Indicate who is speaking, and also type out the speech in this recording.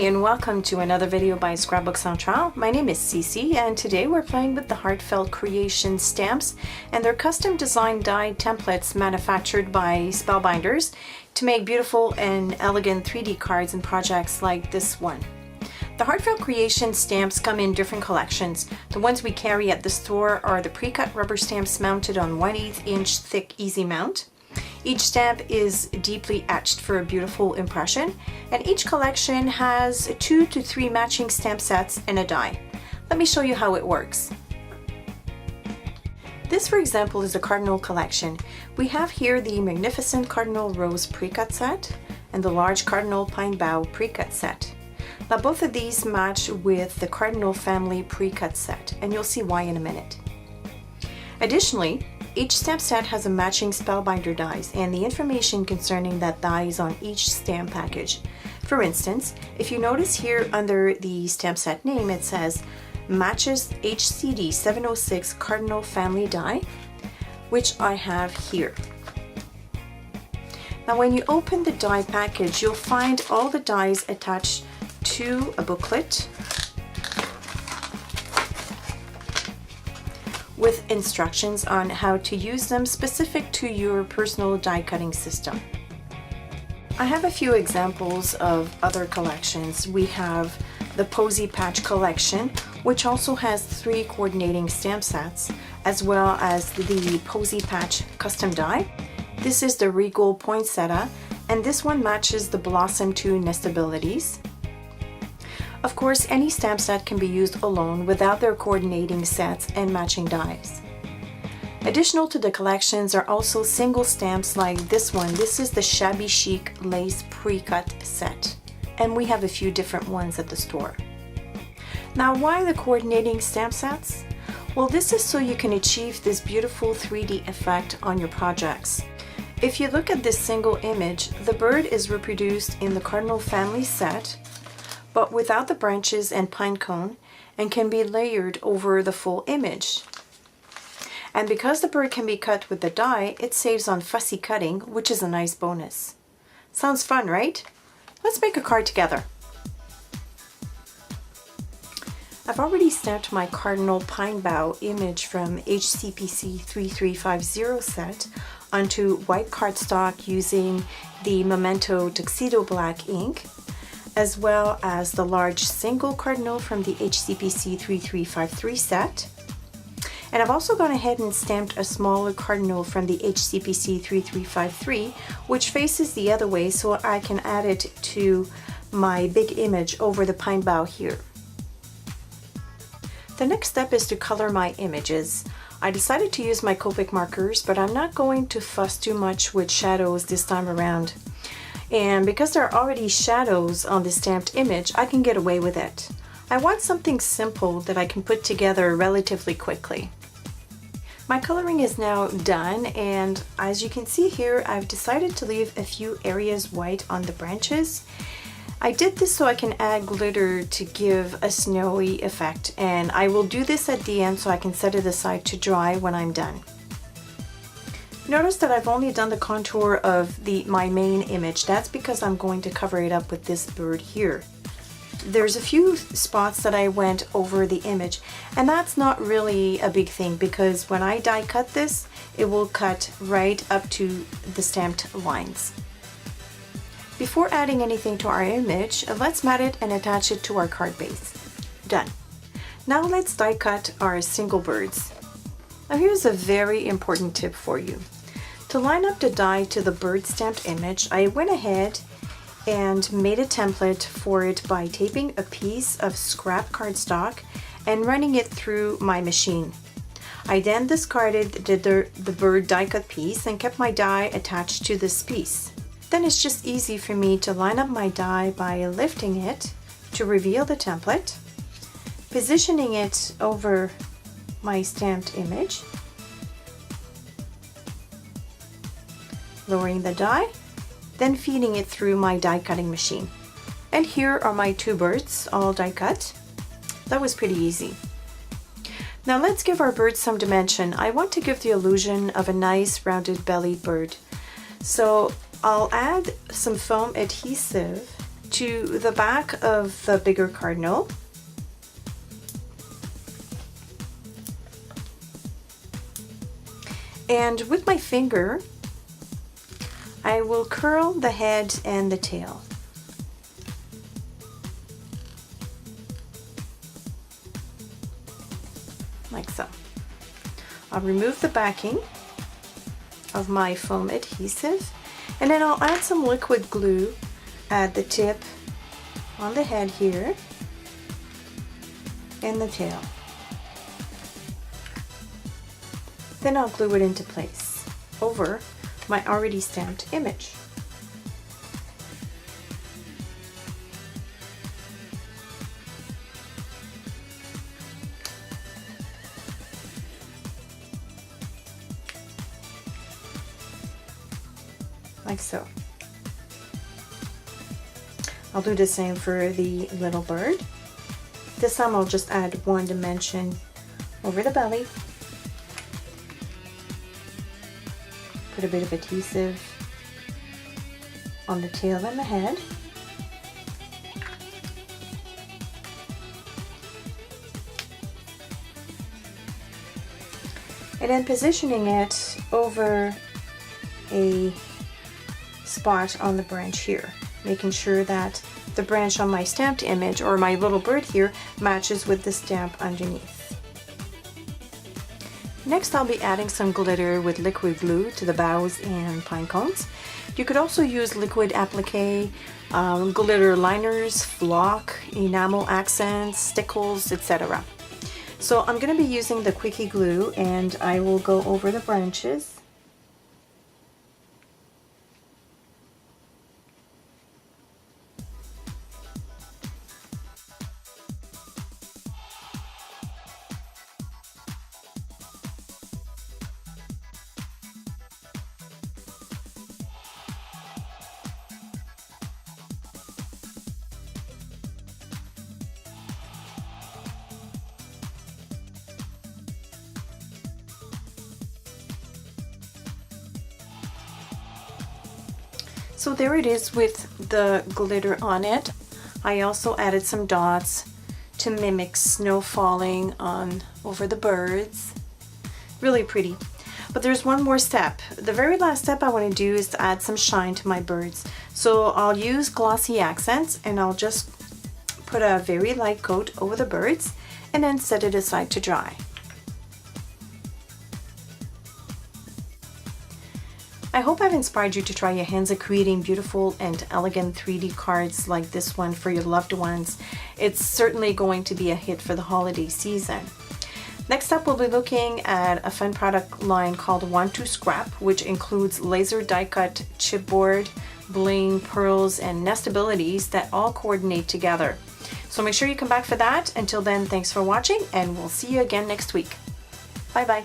Speaker 1: and welcome to another video by Scrapbook Centrale. My name is Cece and today we're playing with the Heartfelt Creations stamps and their custom designed die templates manufactured by Spellbinders to make beautiful and elegant 3D cards and projects like this one. The Heartfelt Creations stamps come in different collections. The ones we carry at the store are the pre-cut rubber stamps mounted on 1/8 inch thick easy mount. Each stamp is deeply etched for a beautiful impression, and each collection has 2 to 3 matching stamp sets and a die. Let me show you how it works. This, for example, is a cardinal collection. We have here the magnificent Cardinal Rose pre-cut set and the large Cardinal Pine Bough pre-cut set. Now both of these match with the Cardinal Family pre-cut set, and you'll see why in a minute. Additionally, each stamp set has a matching Spellbinder dies and the information concerning that die is on each stamp package. For instance, if you notice here under the stamp set name it says matches HCD 706 Cardinal Family die, which I have here. Now when you open the die package, you'll find all the dies attached to a booklet with instructions on how to use them specific to your personal die cutting system. I have a few examples of other collections. We have the Posy Patch collection, which also has 3 coordinating stamp sets, as well as the Posy Patch custom die. This is the Regal Poinsettia, and this one matches the Blossom 2 Nestabilities. Of course, any stamp set can be used alone without their coordinating sets and matching dies. Additional to the collections are also single stamps like this one. This is the Shabby Chic Lace Pre-Cut set, and we have a few different ones at the store. Now, why the coordinating stamp sets? Well, this is so you can achieve this beautiful 3D effect on your projects. If you look at this single image, the bird is reproduced in the Cardinal Family set, but without the branches and pine cone, and can be layered over the full image. And because the bird can be cut with the die, it saves on fussy cutting, which is a nice bonus. Sounds fun, right? Let's make a card together. I've already stamped my Cardinal Pine Bough image from HCPC 3350 set onto white cardstock using the Memento Tuxedo Black ink, as well as the large single cardinal from the HCPC 3353 set. And I've also gone ahead and stamped a smaller cardinal from the HCPC 3353, which faces the other way so I can add it to my big image over the pine bough here. The next step is to color my images. I decided to use my Copic markers, but I'm not going to fuss too much with shadows this time around. And because there are already shadows on the stamped image, I can get away with it. I want something simple that I can put together relatively quickly. My coloring is now done, and as you can see here, I've decided to leave a few areas white on the branches. I did this so I can add glitter to give a snowy effect, and I will do this at the end so I can set it aside to dry when I'm done. Notice that I've only done the contour of my main image. That's because I'm going to cover it up with this bird here. There's a few spots that I went over the image, and that's not really a big thing because when I die cut this, it will cut right up to the stamped lines. Before adding anything to our image, let's mat it and attach it to our card base. Done. Now let's die cut our single birds. Now here's a very important tip for you. To line up the die to the bird stamped image, I went ahead and made a template for it by taping a piece of scrap cardstock and running it through my machine. I then discarded the bird die cut piece and kept my die attached to this piece. Then it's just easy for me to line up my die by lifting it to reveal the template, positioning it over my stamped image, lowering the die, then feeding it through my die cutting machine. And here are my 2 birds, all die cut. That was pretty easy. Now let's give our bird some dimension. I want to give the illusion of a nice rounded bellied bird. So I'll add some foam adhesive to the back of the bigger cardinal. And with my finger, I will curl the head and the tail. Like so. I'll remove the backing of my foam adhesive, and then I'll add some liquid glue at the tip, on the head here, and the tail. Then I'll glue it into place over my already stamped image. Like so. I'll do the same for the little bird. This time I'll just add one dimension over the belly. Put a bit of adhesive on the tail and the head. And then positioning it over a spot on the branch here, making sure that the branch on my stamped image, or my little bird here, matches with the stamp underneath. Next, I'll be adding some glitter with liquid glue to the boughs and pine cones. You could also use liquid applique, glitter liners, flock, enamel accents, stickles, etc. So I'm going to be using the quickie glue, and I will go over the branches. So there it is with the glitter on it. I also added some dots to mimic snow falling on over the birds. Really pretty. But there's one more step. The very last step I want to do is to add some shine to my birds. So I'll use glossy accents, and I'll just put a very light coat over the birds and then set it aside to dry. I hope I've inspired you to try your hands at creating beautiful and elegant 3D cards like this one for your loved ones. It's certainly going to be a hit for the holiday season. Next up, we'll be looking at a fun product line called Want to Scrap, which includes laser die cut chipboard, bling, pearls, and nestabilities that all coordinate together. So make sure you come back for that. Until then, thanks for watching, and we'll see you again next week. Bye bye.